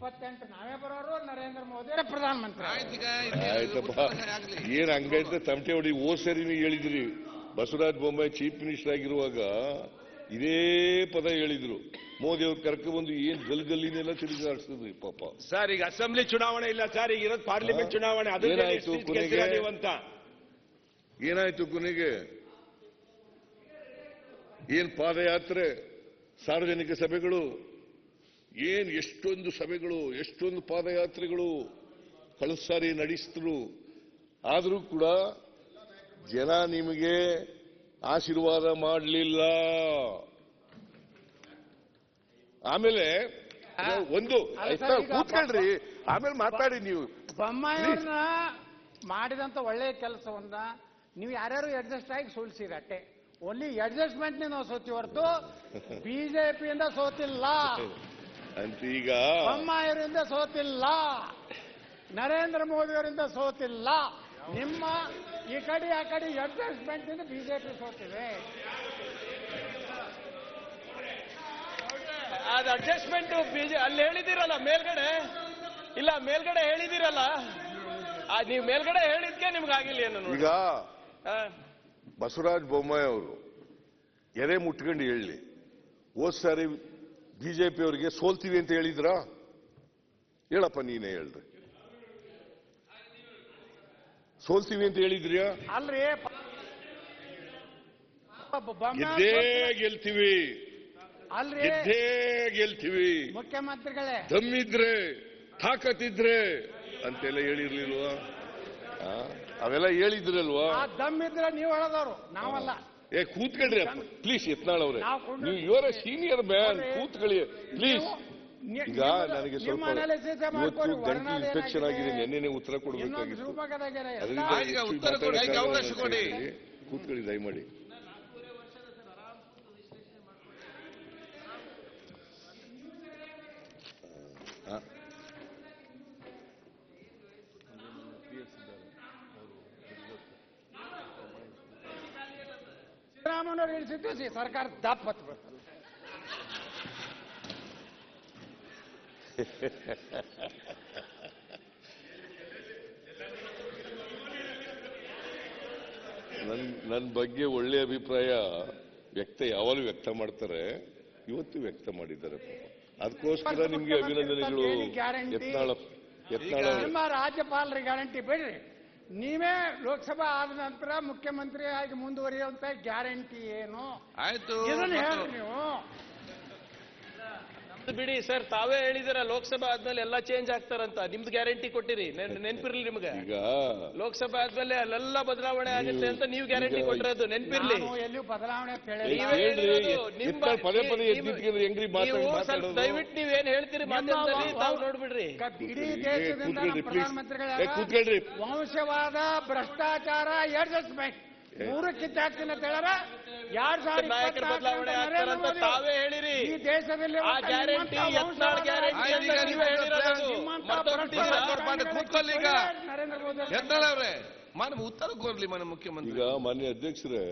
28 ನಾವೇ ಬರೋರು, ನರೇಂದ್ರ ಮೋದಿ ಪ್ರಧಾನಮಂತ್ರಿ. ಆಯ್ತಪ್ಪ, ಏನ್ ಹಂಗೈತೆ ತಮಟೆ ಹೊಡಿ. ಸರಿನೇ ಹೇಳಿದ್ರಿ, ಬಸವರಾಜ ಬೊಮ್ಮಾಯಿ ಚೀಫ್ ಮಿನಿಸ್ಟರ್ ಆಗಿರುವಾಗ ಇದೇ ಪದ ಹೇಳಿದ್ರು. ಮೋದಿ ಅವ್ರು ಕರ್ಕೊಂಡ್ಬಂದು ಏನ್ ಗಲ್ಗಲ್ಲಿನೆಲ್ಲ ತಿರುಗಾಡಿಸಿದ್ರಿ ಪಾಪ. ಸರ್ ಈಗ ಅಸೆಂಬ್ಲಿ ಚುನಾವಣೆ ಇಲ್ಲ ಸರ್, ಈಗ ಇರೋದು ಪಾರ್ಲಿಮೆಂಟ್ ಚುನಾವಣೆ. ಏನಾಯ್ತು ಕೊನೆಗೆ? ಏನಾಯ್ತು ಕೊನೆಗೆ? ಏನ್ ಪಾದಯಾತ್ರೆ, ಸಾರ್ವಜನಿಕ ಸಭೆಗಳು, ಏನ್ ಎಷ್ಟೊಂದು ಸಭೆಗಳು, ಎಷ್ಟೊಂದು ಪಾದಯಾತ್ರೆಗಳು ಕಳೆದ ಸಾರಿ ನಡೆಸಿದ್ರು. ಆದರೂ ಕೂಡ ಜನ ನಿಮಗೆ ಆಶೀರ್ವಾದ ಮಾಡಲಿಲ್ಲ. ಆಮೇಲೆ ಒಂದು ಕೂತ್ಕೊಳ್ರಿ, ಆಮೇಲೆ ಮಾತಾಡಿ ನೀವು. ಬೊಮ್ಮಾಯಿಯವ್ರನ್ನ ಮಾಡಿದಂತ ಒಳ್ಳೆಯ ಕೆಲಸವನ್ನ ನೀವು ಯಾರ್ಯಾರು ಅಡ್ಜಸ್ಟ್ ಆಗಿ ಸೋಲ್ಸಿರಿ ಅಟ್ಟೆ. ಓನ್ಲಿ ಅಡ್ಜಸ್ಟ್ಮೆಂಟ್ ನಾವು ಸೋತಿ ಹೊರತು ಬಿಜೆಪಿಯಿಂದ ಸೋತಿಲ್ಲ ಅಂತ. ಈಗ ಬೊಮ್ಮಾಯಿಯವರಿಂದ ಸೋತಿಲ್ಲ, ನರೇಂದ್ರ ಮೋದಿಯವರಿಂದ ಸೋತಿಲ್ಲ. ನಿಮ್ಮ ಈ ಕಡೆ ಆ ಕಡೆ ಅಡ್ಜಸ್ಟ್ಮೆಂಟ್ ಇಂದ ಬಿಜೆಪಿ ಸೋತಿದೆ. ಅದು ಅಡ್ಜಸ್ಟ್ಮೆಂಟ್ ಅಲ್ಲಿ ಹೇಳಿದಿರಲ್ಲ ಮೇಲ್ಗಡೆ, ಇಲ್ಲ ಮೇಲ್ಗಡೆ ಹೇಳಿದಿರಲ್ಲ, ನೀವು ಮೇಲ್ಗಡೆ ಹೇಳಿದ್ಕೆ ನಿಮ್ಗೆ ಆಗಿಲ್ಲ ಏನು. ಈಗ ಬಸವರಾಜ ಬೊಮ್ಮಾಯಿ ಅವರು ಎದೆ ಮುಟ್ಕೊಂಡು ಹೇಳಿ, ಹೋದ್ ಸಾರಿ ಬಿಜೆಪಿ ಅವರಿಗೆ ಸೋಲ್ತೀವಿ ಅಂತ ಹೇಳಿದ್ರಾ? ಹೇಳಪ್ಪ, ನೀನೇ ಹೇಳ್ರಿ. ಸೋಲ್ತೀವಿ ಅಂತ ಹೇಳಿದ್ರಿಯಾ? ಅಲ್ರಿ, ಗೆದ್ದೇ ಗೆಲ್ತೀವಿ, ಅಲ್ರಿ ಗೆದ್ದೇ ಗೆಲ್ತೀವಿ, ಮುಖ್ಯಮಂತ್ರಿಗಳೇ ದಮ್ಮಿದ್ರೆ ತಾಕತ್ತಿದ್ರೆ ಅಂತೆಲ್ಲ ಹೇಳಿರ್ಲಿಲ್ವಾ? ಅವೆಲ್ಲ ಹೇಳಿದ್ರಲ್ವಾ? ದಮ್ಮಿದ್ರೆ ನೀವು ಹೇಳದವ್ರು, ನಾವಲ್ಲ. ಕೂತ್ಕೊಳ್ರಿ ಪ್ಲೀಸ್, ಯತ್ನಾಳ್ ಅವ್ರೆ, ನೀವು ಇವರ ಸೀನಿಯರ್ ಮ್ಯಾನ್, ಕೂತ್ಕೊಳ್ಳಿ ಪ್ಲೀಸ್. ಈಗ ನನಗೆ ಸ್ವಲ್ಪ ಇವತ್ತು ಗಂಟಲು ಇನ್ಫೆಕ್ಷನ್ ಆಗಿದೆ, ನೆನ್ನೆನೆ ಉತ್ತರ ಕೊಡಬೇಕಾಗಿತ್ತು. ಕೂತ್ಕೊಳ್ಳಿ ದಯಮಾಡಿ. ಸಿದ್ದರಾಮಯ್ಯವ್ರು ಇಳಿಸಿದ್ದು ಸರ್ಕಾರ ದಪ್ಪ ಹತ್ಬೇಕು. ನನ್ನ ಬಗ್ಗೆ ಒಳ್ಳೆ ಅಭಿಪ್ರಾಯ ಯಾವಾಗಲೂ ವ್ಯಕ್ತ ಮಾಡ್ತಾರೆ, ಇವತ್ತು ವ್ಯಕ್ತ ಮಾಡಿದ್ದಾರೆ. ಅದಕ್ಕೋಸ್ಕರ ನಿಮ್ಗೆ ಅಭಿನಂದನೆಗಳು ಯತ್ನಾಳ. ನಿಮ್ಮ ರಾಜ್ಯಪಾಲರ ಗ್ಯಾರಂಟಿ ಬಿಡ್ರಿ, ನೀವೇ ಲೋಕಸಭಾ ಆದ ನಂತರ ಮುಖ್ಯಮಂತ್ರಿ ಆಗಿ ಮುಂದುವರಿಯುವಂತ ಗ್ಯಾರಂಟಿ ಏನು? ಆಯ್ತು, ಇದನ್ನ ಹೇಳ್ರಿ ನೀವು. ಬಿಡಿ ಸರ್, ತಾವೇ ಹೇಳಿದಿರ ಲೋಕಸಭಾ ಆದ್ಮೇಲೆ ಎಲ್ಲ ಚೇಂಜ್ ಆಗ್ತಾರಂತ. ನಿಮ್ದು ಗ್ಯಾರಂಟಿ ಕೊಟ್ಟಿರಿ, ನೆನ್ಪಿರ್ಲಿ ನಿಮ್ಗೆ. ಈಗ ಲೋಕಸಭಾ ಆದ್ಮೇಲೆ ಅಲ್ಲೆಲ್ಲ ಬದಲಾವಣೆ ಆಗುತ್ತೆ ಅಂತ ನೀವು ಗ್ಯಾರಂಟಿ ಕೊಟ್ಟಿರೋದು ನೆನ್ಪಿರ್ಲಿ. ಎಲ್ಲಿಯೂ ಬದಲಾವಣೆ ದಯವಿಟ್ಟು ನೀವೇನ್ ಹೇಳ್ತೀರಿ ಮಾಧ್ಯಮದಲ್ಲಿ ತಾವು ನೋಡ್ಬಿಡ್ರಿ. ಇಡೀ ದೇಶದಿಂದ ಪ್ರಧಾನಮಂತ್ರಿಗಳ ವಂಶವಾದ, ಭ್ರಷ್ಟಾಚಾರ, ಅಡ್ಜಸ್ಟ್ಮೆಂಟ್ ಮೂರಕ್ಕಿಂತ ಹೆಚ್ಚಿನ ತೆಳರ 2024 ನಾಯಕರ ಬದಲಾವಣೆ ಆಗ್ತಾರಂತ ತಾವೇ ಹೇಳಿರಿ. ಈ ದೇಶದಲ್ಲಿ ಆ ಗ್ಯಾರಂಟಿ ಯತ್ನಾಳ್ ಗ್ಯಾರಂಟಿ ಅಂತ ನೀವೇ ಹೇಳಿರೋದು. ಕೂತ್ಕೊಳ್ಳಿ. ಈಗ ಯತ್ನಾಳ್ ಅವರೇ ಉತ್ತರ ಕೋರ್ಲಿ ಮಾನ್ಯ ಮುಖ್ಯಮಂತ್ರಿ. ಈಗ ಮಾನ್ಯ ಅಧ್ಯಕ್ಷರೇ,